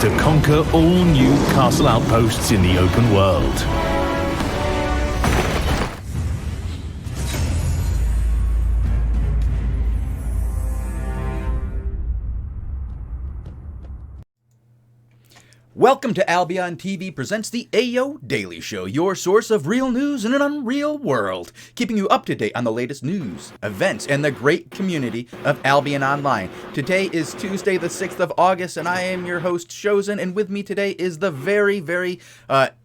to conquer all new castle outposts in the open world. Welcome to Albion TV presents the AO Daily Show, your source of real news in an unreal world, keeping you up to date on the latest news, events, and the great community of Albion Online. Today is Tuesday, the 6th of August, and I am your host, Shozen, and with me today is the very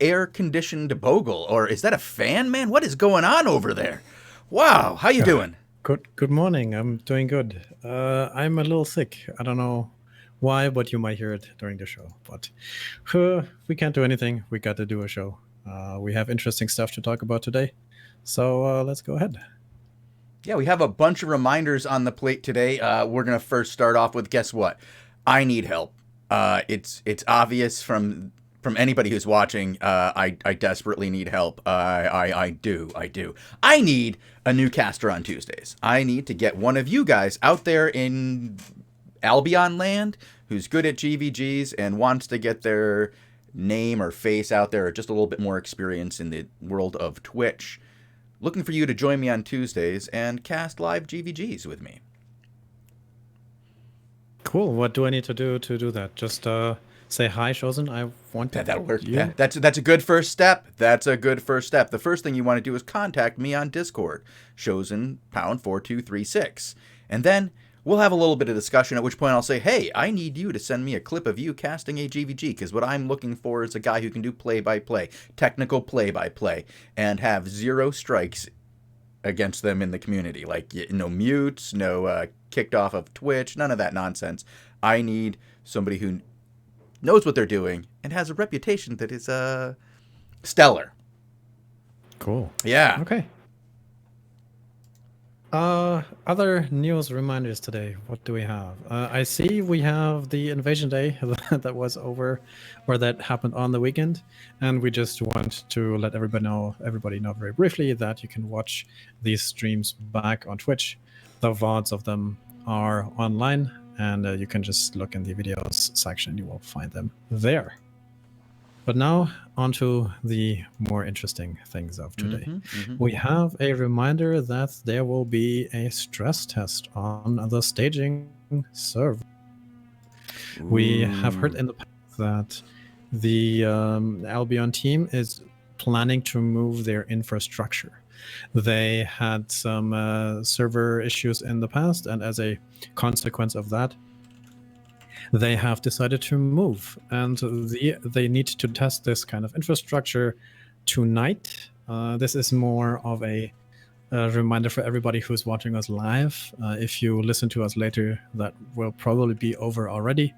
air-conditioned Bogul. Or is that a fan, man? What is going on over there? Wow, how you doing? Good morning. I'm doing good. I'm a little sick. I don't know why, but you might hear it during the show. But we can't do anything. We got to do a show. We have interesting stuff to talk about today. So let's go ahead. Yeah, we have a bunch of reminders on the plate today. We're going to first start off with, guess what? I need help. It's obvious from anybody who's watching. I desperately need help. I do. I need a new caster on Tuesdays. I need to get one of you guys out there in Albion land who's good at GVGs and wants to get their name or face out there, or just a little bit more experience in the world of Twitch. Looking for you to join me on Tuesdays and cast live GVGs with me. Cool. What do I need to do that? Just say hi, Shozen. I want to. That'll work. Yeah, that's a good first step. The first thing you want to do is contact me on Discord, Shozen #4236, and then we'll have a little bit of discussion, at which point I'll say, hey, I need you to send me a clip of you casting a GVG, because what I'm looking for is a guy who can do play-by-play, technical play-by-play, and have zero strikes against them in the community. Like, no mutes, no kicked off of Twitch, none of that nonsense. I need somebody who knows what they're doing and has a reputation that is stellar. Cool. Yeah. Okay. Other news reminders today. What do we have? I see we have the Invasion Day that was over, or that happened on the weekend, and we just want to let everybody know very briefly that you can watch these streams back on Twitch. The VODs of them are online, and you can just look in the videos section. You will find them there. But now, on to the more interesting things of today. We have a reminder that there will be a stress test on the staging server. We have heard in the past that the Albion team is planning to move their infrastructure. They had some server issues in the past, and as a consequence of that, they have decided to move, and they need to test this kind of infrastructure tonight. This is more of a reminder for everybody who's watching us live. If you listen to us later, that will probably be over already.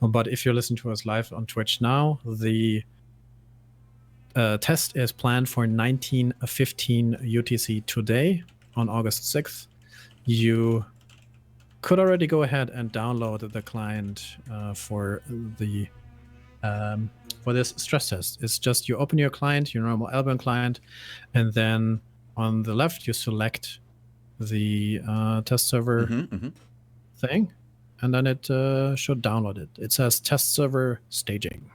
But if you listen to us live on Twitch now, the test is planned for 19:15 UTC today on August 6th. You could already go ahead and download the client for this stress test. It's just you open your client, your normal Albion client, and then on the left you select the test server thing, and then it should download it. It says test server staging.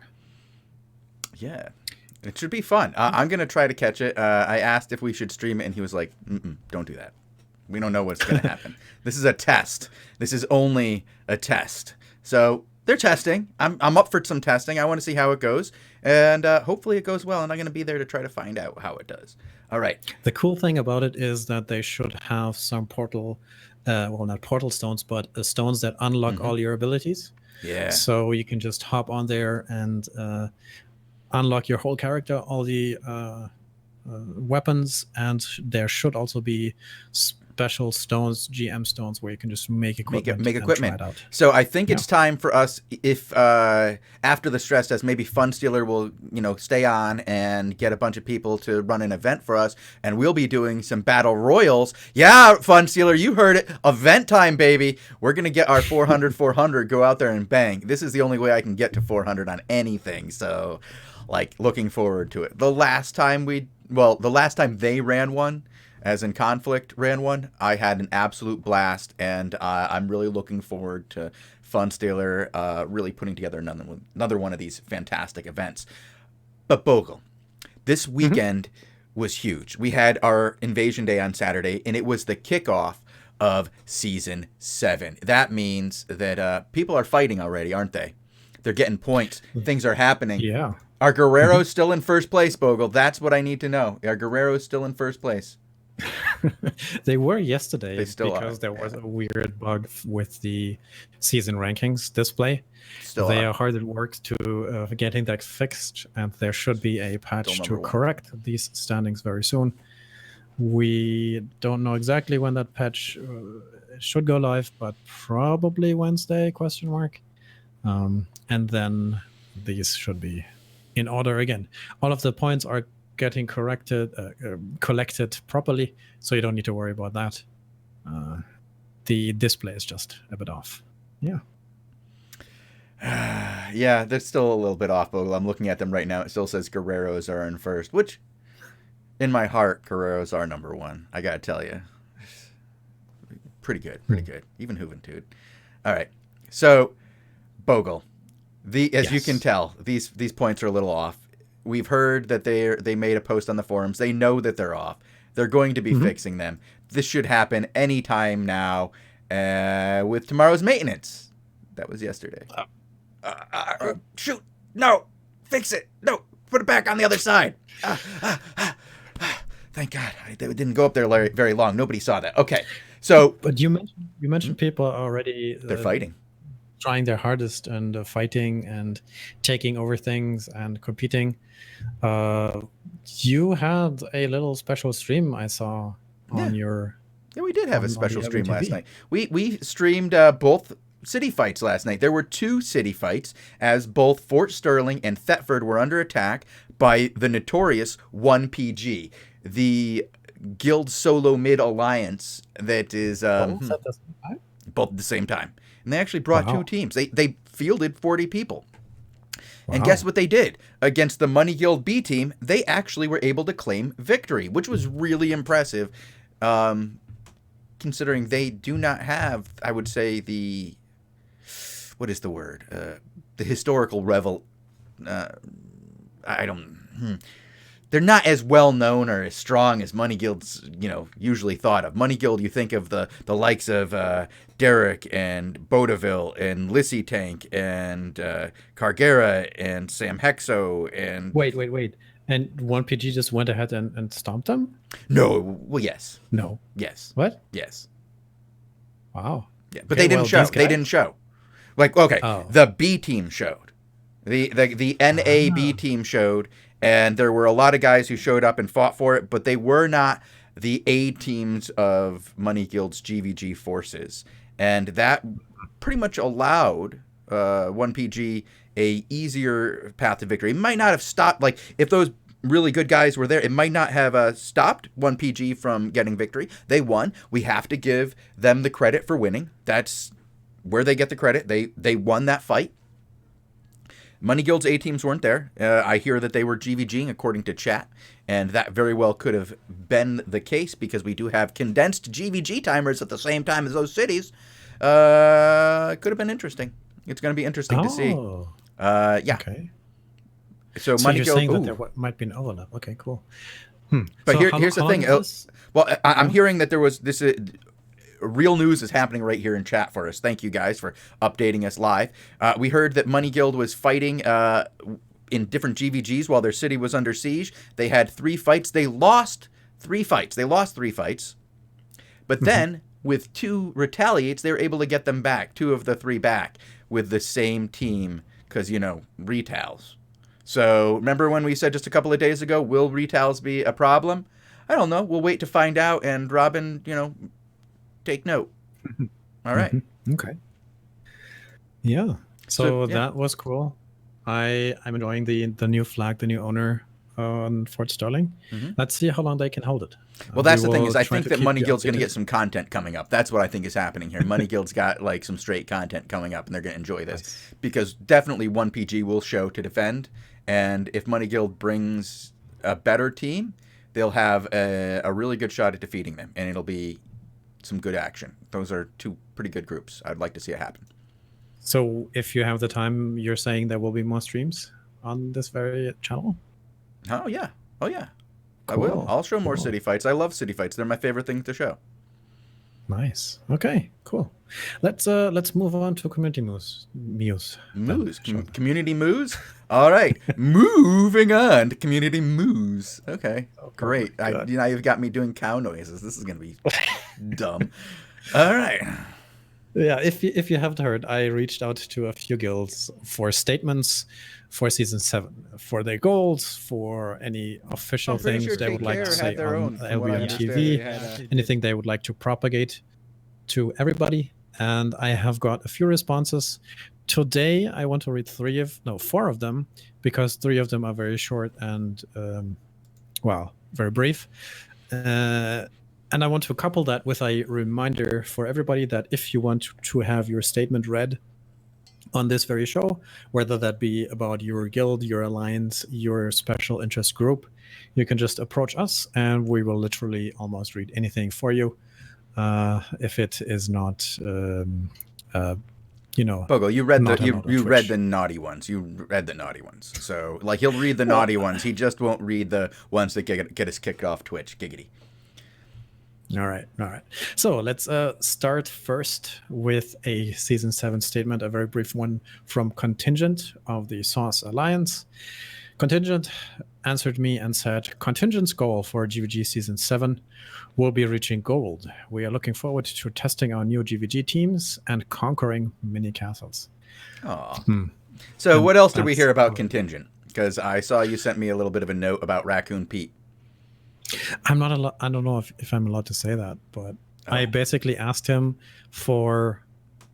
Yeah, it should be fun. I'm gonna try to catch it. I asked if we should stream it, and he was like, "Don't do that. We don't know what's going to happen. This is a test. This is only a test." So they're testing. I'm up for some testing. I want to see how it goes. And hopefully it goes well. And I'm going to be there to try to find out how it does. All right. The cool thing about it is that they should have some portal, not portal stones, but stones that unlock all your abilities. Yeah. So you can just hop on there and unlock your whole character, all the weapons. And there should also be special stones, GM stones, where you can just make equipment. Make equipment. Try it out. So I think it's time for us, if after the stress test, maybe Funstealer will, stay on and get a bunch of people to run an event for us, and we'll be doing some battle royals. Yeah, Funstealer, you heard it. Event time, baby. We're gonna get our 400, go out there and bang. This is the only way I can get to 400 on anything. So, looking forward to it. The last time they ran one, as in Conflict ran one, I had an absolute blast, and I'm really looking forward to Funstealer really putting together another one of these fantastic events. But Bogul, this weekend was huge. We had our Invasion Day on Saturday, and it was the kickoff of Season 7. That means that people are fighting already, aren't they? They're getting points. Things are happening. Yeah. Are Guerreros still in first place, Bogul? That's what I need to know. Are Guerreros still in first place? They were yesterday because there was a weird bug with the season rankings display. They are hard at work to getting that fixed, and there should be a patch to correct these standings very soon. We don't know exactly when that patch should go live, but probably Wednesday, ? And then these should be in order again. All of the points are getting collected properly, so you don't need to worry about that. The display is just a bit off. Yeah. Yeah, they're still a little bit off, Bogul. I'm looking at them right now. It still says Guerreros are in first, which in my heart, Guerreros are number one. I gotta tell you. Pretty good. Even Juventud. All right. So, Bogul, as you can tell, these points are a little off. We've heard that they made a post on the forums. They know that they're off. They're going to be fixing them. This should happen anytime now with tomorrow's maintenance. That was yesterday. Shoot. No. Fix it. No. Put it back on the other side. Thank God. They didn't go up there very long. Nobody saw that. Okay. So. But you mentioned people already. They're fighting. Trying their hardest and fighting and taking over things and competing. You had a little special stream I saw on your... Yeah, we did have a special stream last night. We streamed both city fights last night. There were 2 city fights as both Fort Sterling and Thetford were under attack by the notorious 1PG, the guild solo mid alliance that is... both at the same time. And they actually brought 2 teams. They fielded 40 people. Wow. And guess what they did? Against the Money Guild B team, they actually were able to claim victory, which was really impressive, considering they do not have, I would say, the... What is the word? The historical They're not as well known or as strong as Money Guild's, usually thought of. Money Guild, you think of the likes of Derek and Bodaville and Lissy Tank and Cargera and Sam Hexo and... Wait. And 1PG just went ahead and stomped them? No. Well, yes. No. Yes. What? Yes. Wow. Yeah, but they didn't show. They didn't show. The B team showed. The NAB team showed, and there were a lot of guys who showed up and fought for it, but they were not the A teams of Money Guild's GVG forces. And that pretty much allowed 1PG a easier path to victory. It might not have stopped, if those really good guys were there, it might not have stopped 1PG from getting victory. They won. We have to give them the credit for winning. That's where they get the credit. They won that fight. Money Guild's A teams weren't there. I hear that they were GVGing according to chat, and that very well could have been the case because we do have condensed GVG timers at the same time as those cities. It could have been interesting. It's going to be interesting to see. Yeah. Okay. So Money Guild, saying that there might be an overlap. Okay, cool. But here's the thing. Well, I'm hearing that there was this... real news is happening right here in chat for us. Thank you guys for updating us live. We heard that Money Guild was fighting in different GVGs while their city was under siege. They had 3 fights. They lost 3 fights. But then, with 2 retaliates, they were able to get them back, 2 of the 3 back, with the same team, because, retals. So, remember when we said just a couple of days ago, will retals be a problem? I don't know. We'll wait to find out, and Robin, take note. All right. Okay. Yeah. So that was cool. I'm enjoying the new flag, the new owner on Fort Sterling. Let's see how long they can hold it. Well, that's the thing is I think that Money Guild's going to get some content coming up. That's what I think is happening here. Money Guild's got some straight content coming up, and they're going to enjoy this because definitely 1PG will show to defend. And if Money Guild brings a better team, they'll have a really good shot at defeating them, and it'll be some good action. Those are 2 pretty good groups. I'd like to see it happen. So if you have the time, you're saying there will be more streams on this very channel? Oh yeah. Oh yeah. I Cool. will. I'll show more Cool. city fights. I love city fights. They're my favorite thing to show. Nice. Okay, cool. Let's move on to community moves. Community moves? All right. Moving on to community moves. Okay. Great. Now you've got me doing cow noises. This is going to be dumb. All right. Yeah, if you haven't heard, I reached out to a few guilds for statements for season 7, for their goals, for any official things they would like to say on Albion TV, anything they would like to propagate to everybody. And I have got a few responses. Today, I want to read 4 of them, because 3 of them are very short and, very brief. And I want to couple that with a reminder for everybody that if you want to have your statement read on this very show, whether that be about your guild, your alliance, your special interest group, you can just approach us and we will literally almost read anything for you. If it is not, Bogul, you read the naughty ones. You read the naughty ones. So like he'll read the naughty ones. He just won't read the ones that get us kicked off Twitch. Giggity. All right. So let's start first with a Season 7 statement, a very brief one from Contingent of the Sauce Alliance. Contingent answered me and said, Contingent's goal for GVG Season 7 will be reaching gold. We are looking forward to testing our new GVG teams and conquering mini castles. Aww. So what else did we hear about Contingent? Because I saw you sent me a little bit of a note about Raccoon Pete. I don't know if I'm allowed to say that, but I basically asked him for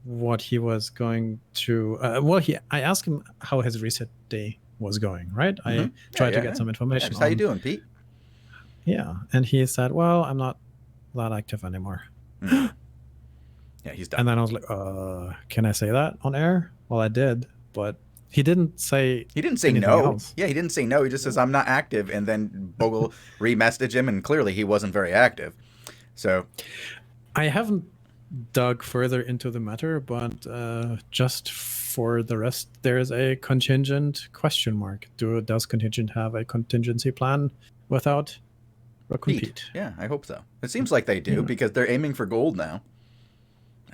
what he was going to. I asked him how his reset day was going. Right? I tried to get some information. How you doing, Pete? Yeah, and he said, "Well, I'm not that active anymore." Yeah, he's done. And then I was like, "Can I say that on air?" Well, I did, but he didn't say. He didn't say no. Else. Yeah, he didn't say no. He just says I'm not active, and then Bogul re-messaged him, and clearly he wasn't very active. So, I haven't dug further into the matter, but just for the rest, there's a contingent question mark. Does Contingent have a contingency plan without Raccoon Pete? Yeah, I hope so. It seems like they do because they're aiming for gold now.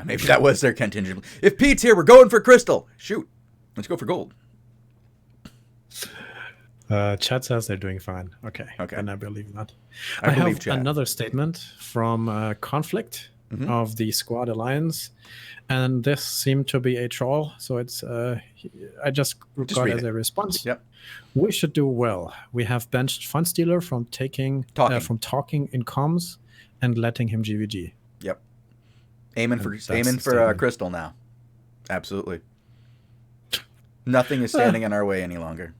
Maybe that was their contingent. If Pete's here, we're going for crystal. Shoot. Let's go for gold. Chad says they're doing fine. Okay. And I believe that. I believe have Chad. Another statement from Conflict of the Squad Alliance. And this seemed to be a troll. So it's I just got as a response. Yep. We should do well. We have benched Funstealer from talking in comms and letting him GVG. Yep. Aiming for crystal now. Absolutely. Nothing is standing in our way any longer.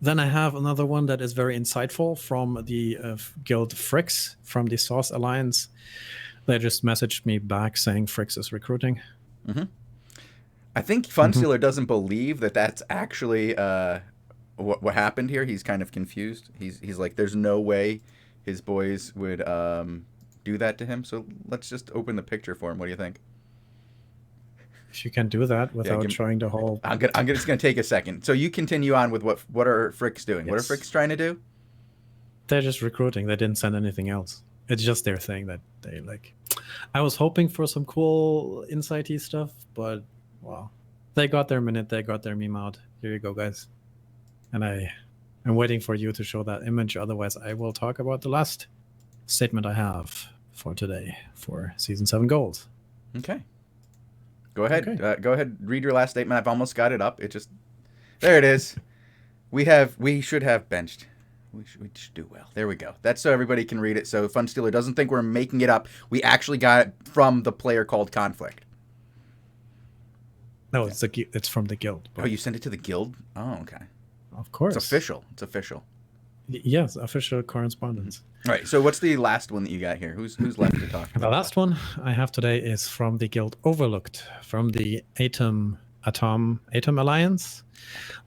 Then I have another one that is very insightful from the guild Fricks from the Sauce Alliance. They just messaged me back saying Fricks is recruiting. I think Funstealer doesn't believe that that's actually what happened here. He's kind of confused. He's like, there's no way his boys would do that to him. So let's just open the picture for him. What do you think? If you can do that without showing the whole... I'm just going to take a second. So you continue on with what are Fricks doing? Yes. What are Fricks trying to do? They're just recruiting. They didn't send anything else. It's just their thing that they like. I was hoping for some cool insighty stuff, but well, they got their minute. They got their meme out. Here you go, guys. And I'm waiting for you to show that image. Otherwise, I will talk about the last statement I have for today for Season 7 goals. Okay. Go ahead. Okay. Go ahead. Read your last statement. I've almost got it up. There it is. We should have benched. We should do well. There we go. That's so everybody can read it. So Funstealer doesn't think we're making it up. We actually got it from the player called Conflict. No, it's from the guild. Oh, you sent it to the guild? Oh, okay. Of course. It's official. Yes, official correspondence. All right, so what's the last one that you got here? Who's left to talk about? The last one I have today is from the guild Overlooked, from the Atom Alliance,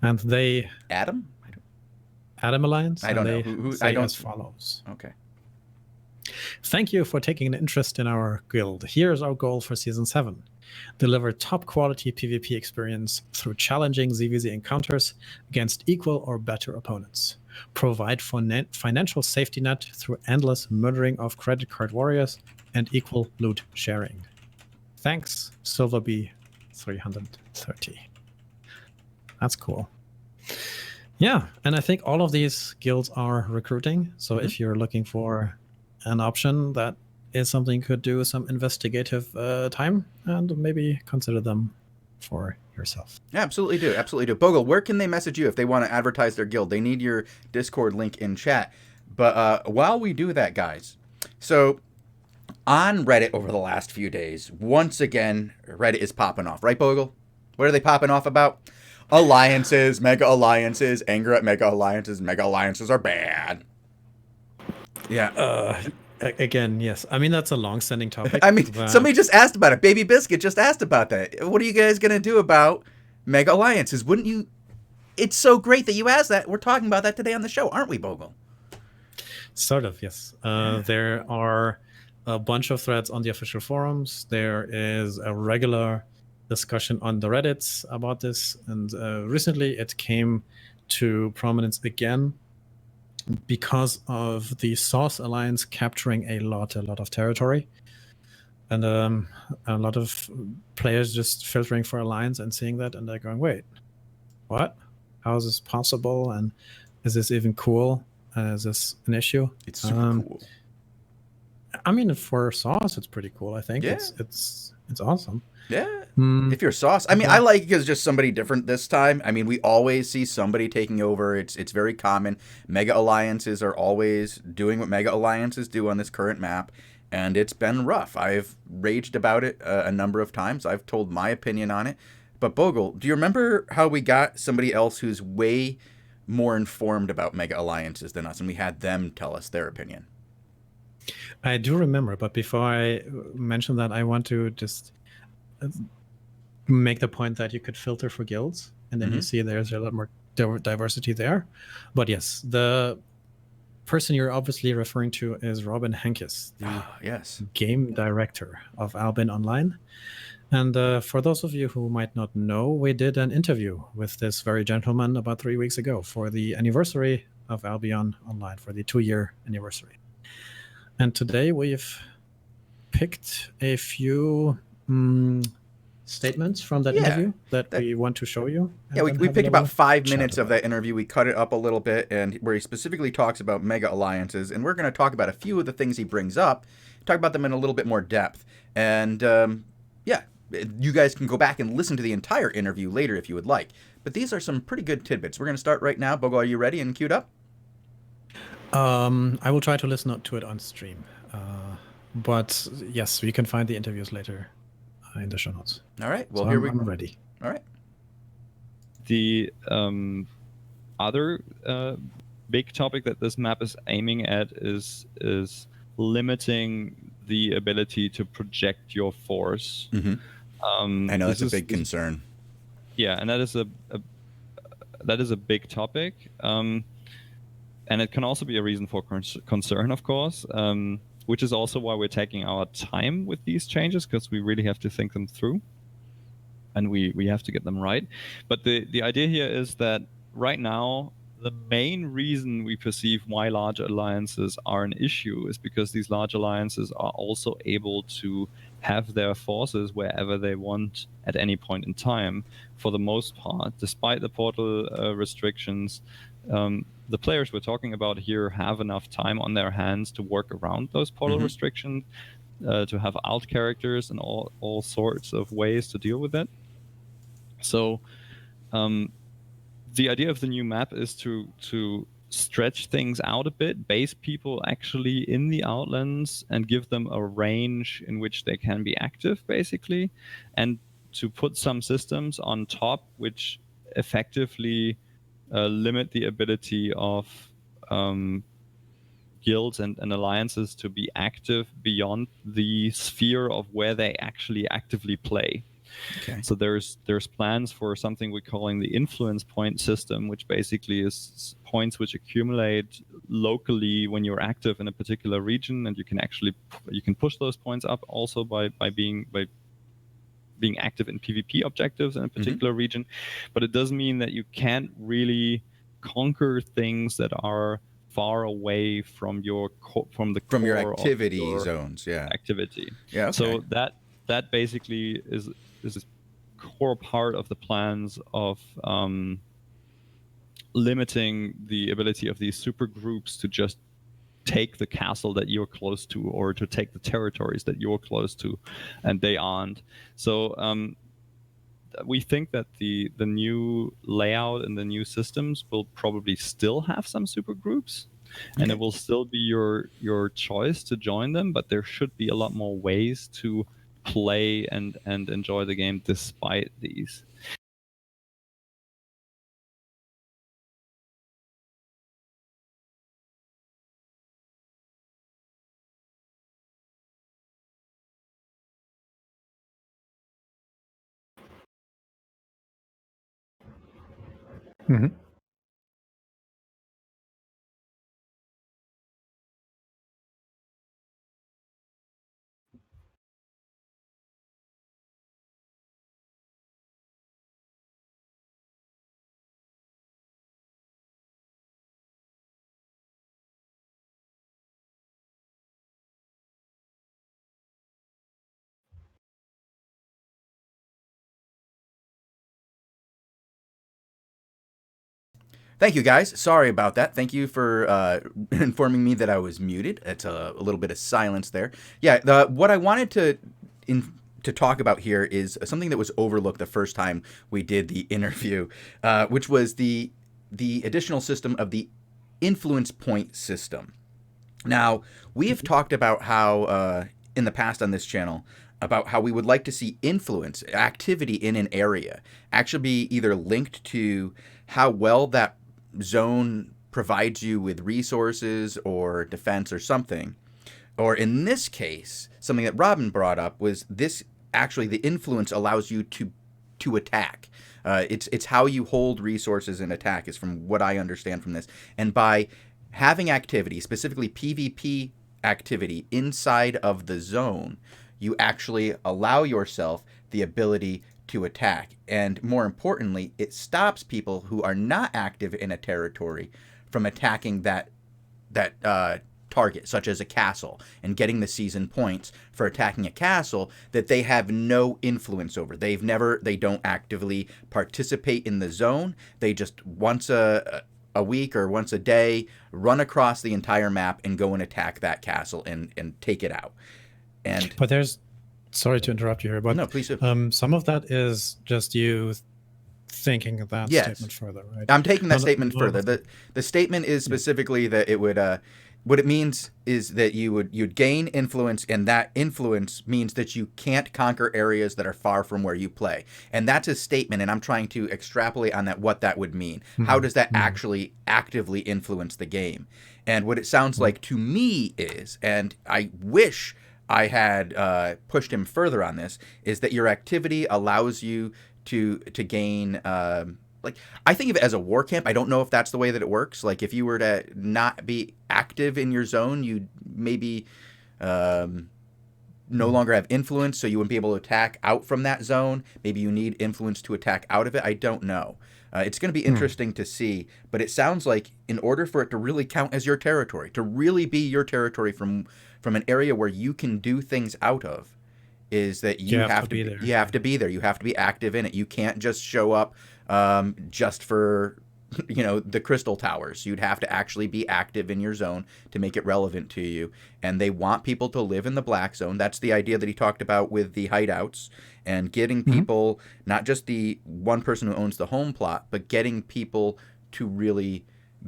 and they Atom Alliance. I don't know. Who say as follows. Okay. Thank you for taking an interest in our guild. Here's our goal for Season 7. Deliver top quality PvP experience through challenging ZVZ encounters against equal or better opponents. Provide financial safety net through endless murdering of credit card warriors and equal loot sharing. Thanks, Silverby 330. That's cool. Yeah, and I think all of these guilds are recruiting. So if you're looking for an option that is something you could do some investigative time, and maybe consider them for yourself. Yeah, absolutely do. Absolutely do. Bogul, where can they message you if they want to advertise their guild? They need your Discord link in chat. But while we do that, guys, so on Reddit over the last few days, once again, Reddit is popping off. Right, Bogul? What are they popping off about? Alliances, mega alliances, anger at mega alliances. Mega alliances are bad. Yeah. Again, yes. I mean, that's a long-standing topic. I mean, somebody just asked about it. Baby Biscuit just asked about that. What are you guys going to do about mega alliances? Wouldn't you? It's so great that you asked that. We're talking about that today on the show, aren't we, Bogul? Sort of, yes. There are a bunch of threads on the official forums. There is a regular discussion on the Reddits about this. And recently it came to prominence again because of the Source Alliance capturing a lot of territory, and a lot of players just filtering for Alliance and seeing that, and they're going, wait, what? How is this possible? And is this even cool? Is this an issue? It's super cool. I mean, for Sauce, it's pretty cool. I think Yeah. it's awesome. Yeah. If you're Sauce, I mean, I like it because just somebody different this time. I mean, we always see somebody taking over. It's very common. Mega alliances are always doing what mega alliances do on this current map, and it's been rough. I've raged about it a number of times. I've told my opinion on it. But Bogul, do you remember how we got somebody else who's way more informed about mega alliances than us, and we had them tell us their opinion? I do remember, but before I mention that, I want to just make the point that you could filter for guilds, and then you see there's a lot more diversity there. But yes, the person you're obviously referring to is Robin Henkys, the game director of Albion Online. And for those of you who might not know, we did an interview with this very gentleman about 3 weeks ago for the anniversary of Albion Online, for the 2-year anniversary. And today we've picked a few statements from that interview that we want to show you. Yeah, we picked about 5 minutes of that interview. We cut it up a little bit, and where he specifically talks about mega alliances, and we're going to talk about a few of the things he brings up, talk about them in a little bit more depth. And you guys can go back and listen to the entire interview later if you would like. But these are some pretty good tidbits. We're going to start right now. Bogul, are you ready and queued up? I will try to listen to it on stream. But yes, we can find the interviews later in the show notes. All right. Well, so here I'm ready. All right. The other big topic that this map is aiming at is limiting the ability to project your force. I know that's a big concern. Yeah, and that is a big topic. And it can also be a reason for concern, of course, which is also why we're taking our time with these changes, because we really have to think them through, and we have to get them right. But the idea here is that right now, the main reason we perceive why large alliances are an issue is because these large alliances are also able to have their forces wherever they want at any point in time, for the most part, despite the portal restrictions. The players we're talking about here have enough time on their hands to work around those portal restrictions, to have alt characters and all sorts of ways to deal with it. So the idea of the new map is to stretch things out a bit, base people actually in the Outlands and give them a range in which they can be active, basically, and to put some systems on top which effectively limit the ability of guilds and alliances to be active beyond the sphere of where they actually actively play. Okay. So there's plans for something we're calling the influence point system, which basically is points which accumulate locally when you're active in a particular region, and you can push those points up also by being active in PvP objectives in a particular region, but it doesn't mean that you can't really conquer things that are far away from your from your core activity of your zones. Yeah. activity. Yeah. Okay. So that basically is a core part of the plans of limiting the ability of these super groups to just take the castle that you're close to, or to take the territories that you're close to, and they aren't. So we think that the new layout and the new systems will probably still have some super groups, and it will still be your choice to join them, but there should be a lot more ways to play and enjoy the game despite these. Mhm. Thank you, guys. Sorry about that. Thank you for informing me that I was muted. It's a little bit of silence there. Yeah, what I wanted to talk about here is something that was overlooked the first time we did the interview, which was the additional system of the influence point system. Now, we have talked about how, in the past on this channel, about how we would like to see influence, activity in an area, actually be either linked to how well that zone provides you with resources or defense or something. Or in this case, something that Robin brought up was this, actually the influence allows you to attack. It's how you hold resources and attack, is from what I understand from this. And by having activity, specifically PvP activity inside of the zone, you actually allow yourself the ability to attack. And more importantly, it stops people who are not active in a territory from attacking that target, such as a castle, and getting the season points for attacking a castle that they have no influence over. They don't actively participate in the zone. They just once a week or once a day run across the entire map and go and attack that castle and take it out. But there's, sorry to interrupt you here, but no, please do. Some of that is just you thinking that statement further, right? I'm taking that statement further. The statement is specifically that it would what it means is that you'd gain influence, and that influence means that you can't conquer areas that are far from where you play. And that's a statement, and I'm trying to extrapolate on that, what that would mean. How does that actually actively influence the game? And what it sounds like to me is, and I wish I had pushed him further on this, is that your activity allows you to gain, like, I think of it as a war camp. I don't know if that's the way that it works. Like, if you were to not be active in your zone, you'd maybe no longer have influence, so you wouldn't be able to attack out from that zone. Maybe you need influence to attack out of it. I don't know. It's going to be interesting to see, but it sounds like in order for it to really count as your territory, to really be your territory from an area where you can do things out of, is that you have to be there. You have to be there. You have to be active in it. You can't just show up just for the crystal towers. You'd have to actually be active in your zone to make it relevant to you. And they want people to live in the black zone. That's the idea that he talked about with the hideouts, and getting people, not just the one person who owns the home plot, but getting people to really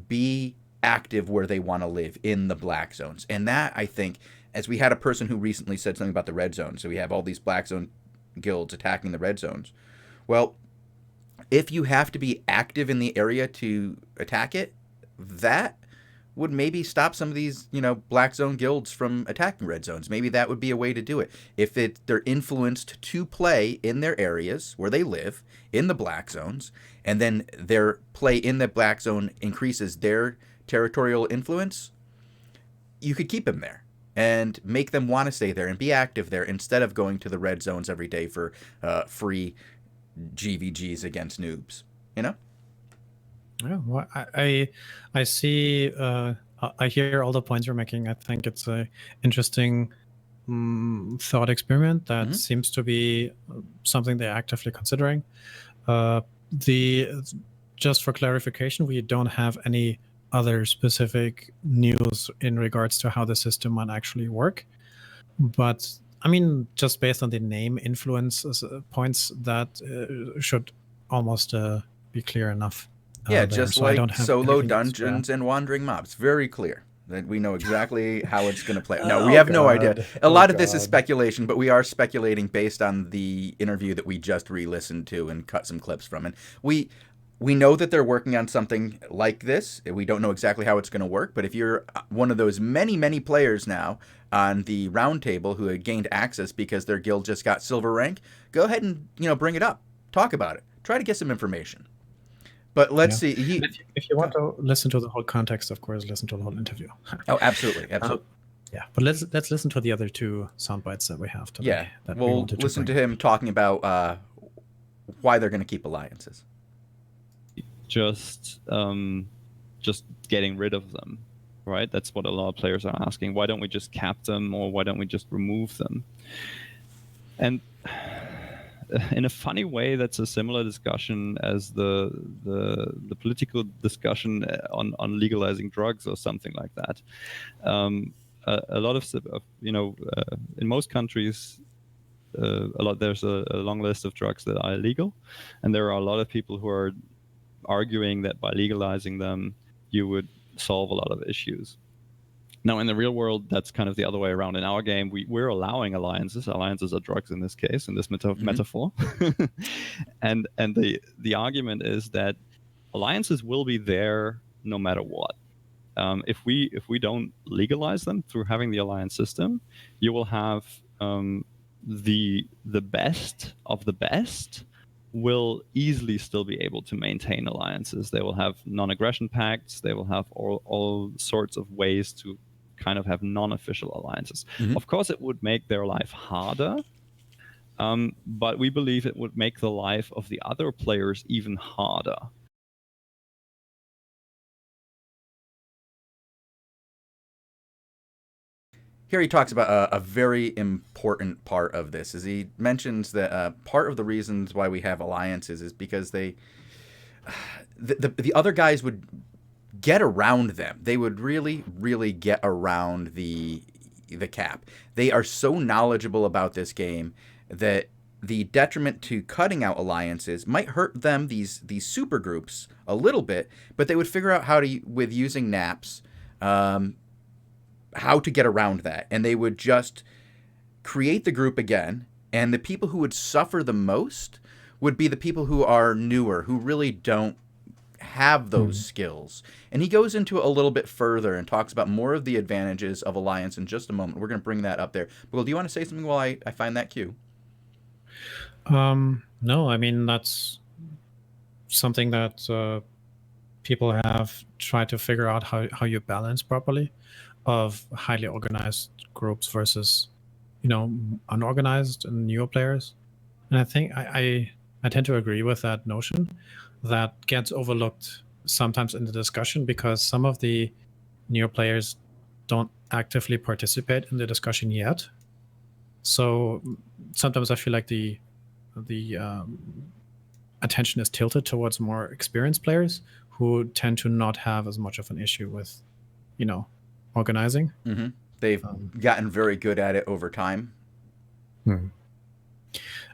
be active where they want to live in the black zones. And that, I think, as we had a person who recently said something about the red zone, so we have all these black zone guilds attacking the red zones. Well, if you have to be active in the area to attack it, that would maybe stop some of these, black zone guilds from attacking red zones. Maybe that would be a way to do it. If they're influenced to play in their areas where they live, in the black zones, and then their play in the black zone increases their territorial influence, you could keep them there. and make them want to stay there and be active there instead of going to the red zones every day for free GVGs against noobs. You know? Yeah, well, I see. I hear all the points you're making. I think it's a interesting thought experiment that seems to be something they're actively considering. The just for clarification, we don't have any other specific news in regards to how the system might actually work. But I mean, just based on the name influence points, that should almost be clear enough. Yeah, there. just So I like don't have solo anything else to dungeons add. and wandering mobs. Very clear that we know exactly how it's going to play. No, Oh, we have no idea. God. A Oh, lot of this is God. speculation, but we are speculating based on the interview that we just re-listened to and cut some clips from. And we know that they're working on something like this. We don't know exactly how it's going to work, but if you're one of those many, many players now on the roundtable who had gained access because their guild just got silver rank, go ahead and bring it up. Talk about it. Try to get some information. But let's see. If you want to listen to the whole context, of course, listen to the whole interview. Oh, absolutely, absolutely. Yeah, but let's listen to the other two sound bites that we have today. Yeah, that we we'll wanted listen to bring. him talking about why they're going to keep alliances. Just getting rid of them, right? That's what a lot of players are asking. Why don't we just cap them, or why don't we just remove them? And in a funny way, that's a similar discussion as the political discussion on legalizing drugs or something like that. A lot of in most countries, there's a long list of drugs that are illegal, and there are a lot of people who are arguing that by legalizing them, you would solve a lot of issues. Now, in the real world, that's kind of the other way around. In our game, we're allowing alliances. Alliances are drugs in this case, in this metaphor. and the argument is that alliances will be there no matter what. If we don't legalize them through having the alliance system, you will have the best of the best will easily still be able to maintain alliances. They will have non-aggression pacts. They will have all sorts of ways to kind of have non-official alliances. Of course, it would make their life harder, but we believe it would make the life of the other players even harder. Here he talks about a very important part of this, is he mentions that part of the reasons why we have alliances is because the other guys would get around them. They would really, really get around the cap. They are so knowledgeable about this game that the detriment to cutting out alliances might hurt them, these super groups, a little bit, but they would figure out how to, with using naps, how to get around that. And they would just create the group again, and the people who would suffer the most would be the people who are newer, who really don't have those skills. And he goes into it a little bit further and talks about more of the advantages of alliance in just a moment. We're going to bring that up there. Well, do you want to say something while I find that cue? No, I mean, that's something that people have tried to figure out how you balance properly, of highly organized groups versus, unorganized and newer players. And I think I tend to agree with that notion. That gets overlooked sometimes in the discussion because some of the newer players don't actively participate in the discussion yet. So sometimes I feel like the attention is tilted towards more experienced players who tend to not have as much of an issue with, organizing. They've gotten very good at it over time.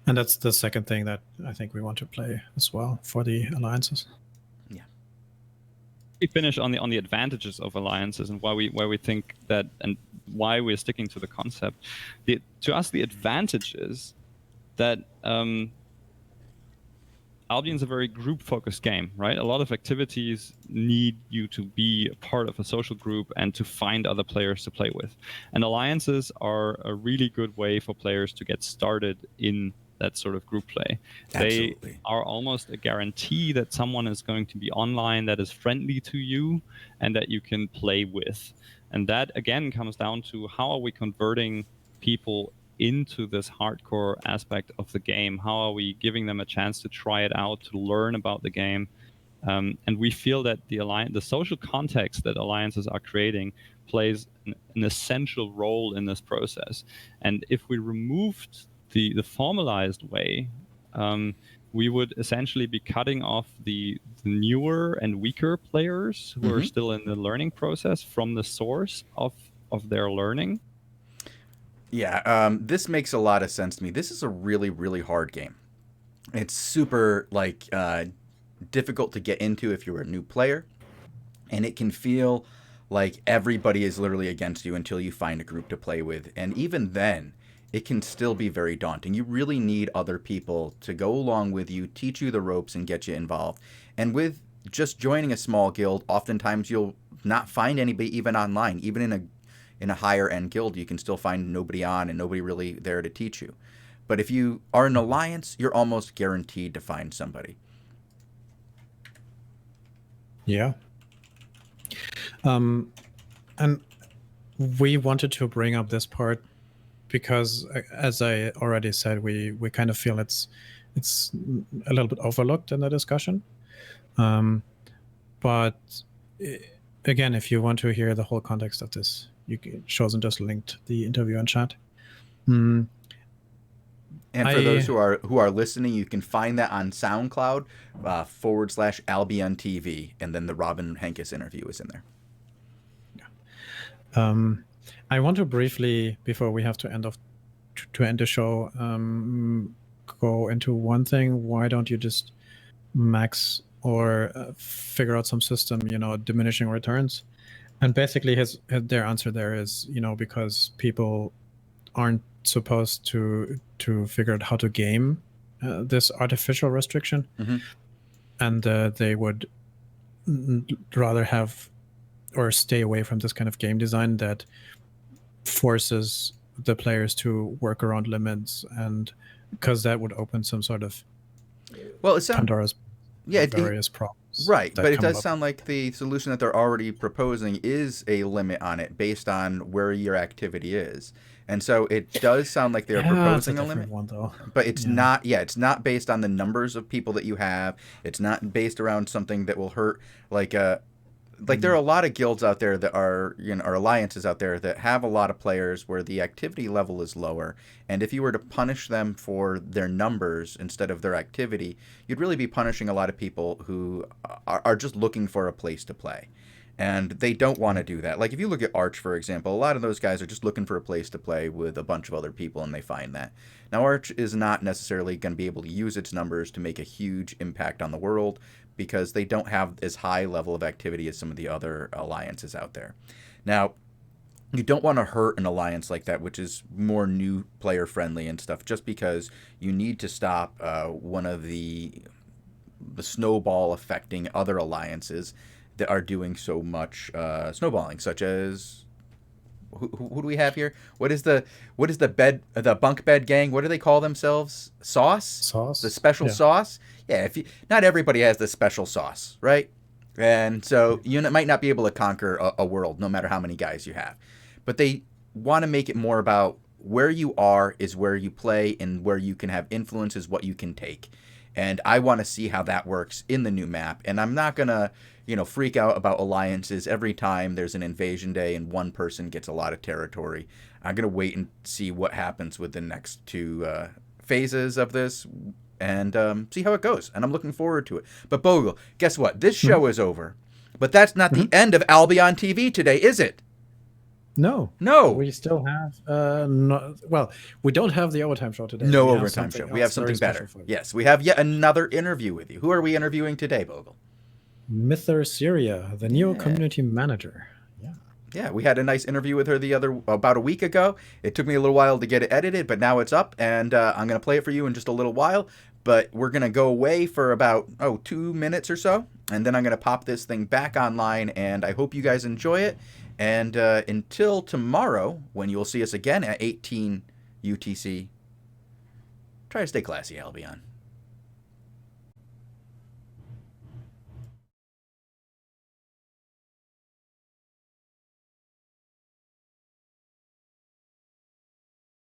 And that's the second thing that I think we want to play as well for the alliances. Yeah. We finish on the advantages of alliances and why we think that, and why we're sticking to the concept. To us, the advantage is that Albion's a very group-focused game, right? A lot of activities need you to be a part of a social group and to find other players to play with. And alliances are a really good way for players to get started in that sort of group play. Absolutely. They are almost a guarantee that someone is going to be online that is friendly to you and that you can play with. And that again comes down to how are we converting people into this hardcore aspect of the game? How are we giving them a chance to try it out, to learn about the game? And we feel that the social context that alliances are creating plays an essential role in this process. And if we removed the formalized way, we would essentially be cutting off the newer and weaker players who are still in the learning process from the source of their learning. Yeah, this makes a lot of sense to me. This is a really, really hard game. It's super, like, difficult to get into if you're a new player. And it can feel like everybody is literally against you until you find a group to play with. And even then, it can still be very daunting. You really need other people to go along with you, teach you the ropes, and get you involved. And with just joining a small guild, oftentimes you'll not find anybody even online. Even in a higher end guild, you can still find nobody on and nobody really there to teach you. But if you are an alliance, you're almost guaranteed to find somebody. Yeah. And we wanted to bring up this part because, as I already said, we kind of feel it's a little bit overlooked in the discussion. But again, if you want to hear the whole context of this, Shozen just linked the interview in chat. And for those who are listening, you can find that on SoundCloud /AlbionTV, and then the Robin Henkys interview is in there. I want to briefly, before we have to end the show, go into one thing. Why don't you just max or figure out some system, diminishing returns? And basically their answer there is, because people aren't supposed to figure out how to game this artificial restriction, and they would rather have or stay away from this kind of game design that forces the players to work around limits, and because that would open some sort of Pandora's various problems. Right, but it does sound like the solution that they're already proposing is a limit on it based on where your activity is. And so it does sound like they're proposing a limit. One, though. But it's not, it's not based on the numbers of people that you have. It's not based around something that will hurt, there are a lot of guilds out there that are, or alliances out there that have a lot of players where the activity level is lower. And if you were to punish them for their numbers instead of their activity, you'd really be punishing a lot of people who are just looking for a place to play. And they don't want to do that. Like if you look at Arch, for example, a lot of those guys are just looking for a place to play with a bunch of other people, and they find that. Now, Arch is not necessarily going to be able to use its numbers to make a huge impact on the world, because they don't have as high level of activity as some of the other alliances out there. Now, you don't want to hurt an alliance like that, which is more new player friendly and stuff, just because you need to stop one of the snowball affecting other alliances that are doing so much snowballing, such as who do we have here? What is the bunk bed gang? What do they call themselves? Sauce? The special sauce? Yeah, not everybody has the special sauce, right? And so you might not be able to conquer a world no matter how many guys you have. But they want to make it more about where you are is where you play, and where you can have influence is what you can take. And I want to see how that works in the new map. And I'm not going to, freak out about alliances every time there's an invasion day and one person gets a lot of territory. I'm going to wait and see what happens with the next two phases of this, and see how it goes. And I'm looking forward to it. But Bogul, guess what? This show is over. But that's not the end of Albion TV today, is it? No. We still have we don't have the overtime show today. No overtime show. We have something better. Yes, we have yet another interview with you. Who are we interviewing today, Bogul? Mither Syria, the new community manager. Yeah, we had a nice interview with her about a week ago. It took me a little while to get it edited, but now it's up, and I'm going to play it for you in just a little while. But we're going to go away for about 2 minutes or so, and then I'm going to pop this thing back online, and I hope you guys enjoy it. And until tomorrow, when you'll see us again at 18 UTC Try to stay classy, Albion.